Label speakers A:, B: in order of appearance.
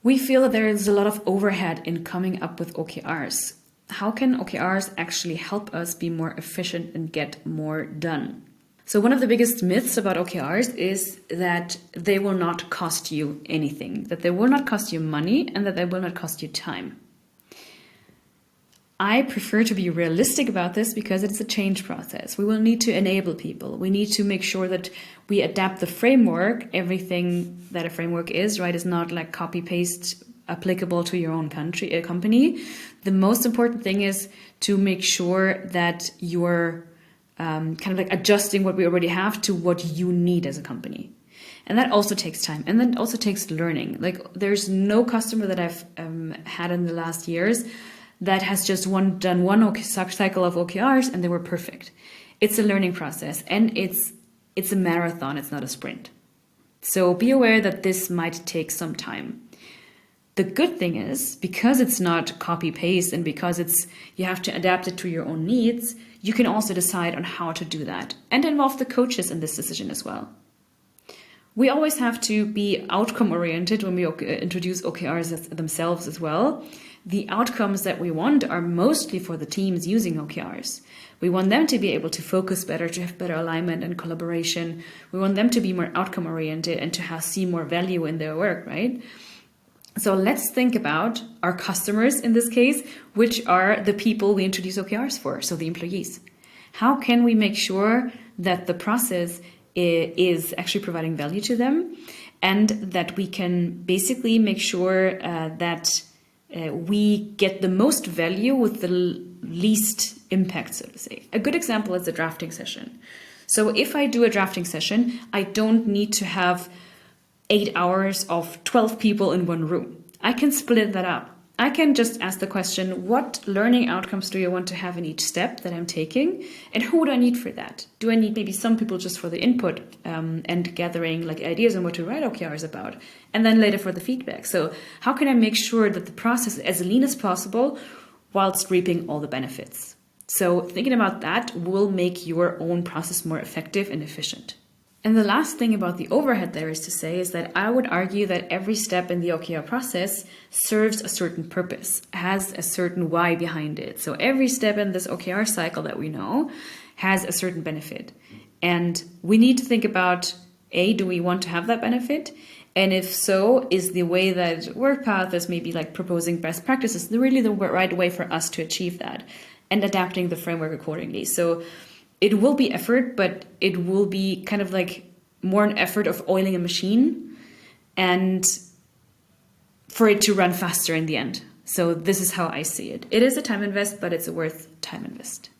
A: We feel that there is a lot of overhead in coming up with OKRs. How can OKRs actually help us be more efficient and get more done? So one of the biggest myths about OKRs is that they will not cost you anything, that they will not cost you money, and that they will not cost you time. I prefer to be realistic about this because it's a change process. We will need to enable people. We need to make sure that we adapt the framework. Everything that a framework is, right, is not like copy paste applicable to your own company. The most important thing is to make sure that you're kind of like adjusting what we already have to what you need as a company. And that also takes time. And that also takes learning. Like there's no customer that I've had in the last years that has just done one cycle of OKRs and they were perfect. It's a learning process and it's a marathon, it's not a sprint. So be aware that this might take some time. The good thing is, because it's not copy paste and because you have to adapt it to your own needs, you can also decide on how to do that and involve the coaches in this decision as well. We always have to be outcome oriented when we introduce OKRs themselves as well. The outcomes that we want are mostly for the teams using OKRs. We want them to be able to focus better, to have better alignment and collaboration. We want them to be more outcome oriented and to see more value in their work, right? So let's think about our customers in this case, which are the people we introduce OKRs for, so the employees. How can we make sure that the process is actually providing value to them and that we can basically make sure that we get the most value with the least impact, so to say. A good example is a drafting session. So if I do a drafting session, I don't need to have 8 hours of 12 people in one room. I can split that up. I can just ask the question, what learning outcomes do you want to have in each step that I'm taking? And who do I need for that? Do I need maybe some people just for the input and gathering like ideas on what to write OKRs about? And then later for the feedback. So how can I make sure that the process is as lean as possible whilst reaping all the benefits? So thinking about that will make your own process more effective and efficient. And the last thing about the overhead there is to say is that I would argue that every step in the OKR process serves a certain purpose, has a certain why behind it. So every step in this OKR cycle that we know has a certain benefit. And we need to think about, do we want to have that benefit? And if so, is the way that Workpath is maybe like proposing best practices really the right way for us to achieve that and adapting the framework accordingly? So it will be effort, but it will be kind of like more an effort of oiling a machine and for it to run faster in the end. So this is how I see it. It is a time invest, but it's a worth time invest.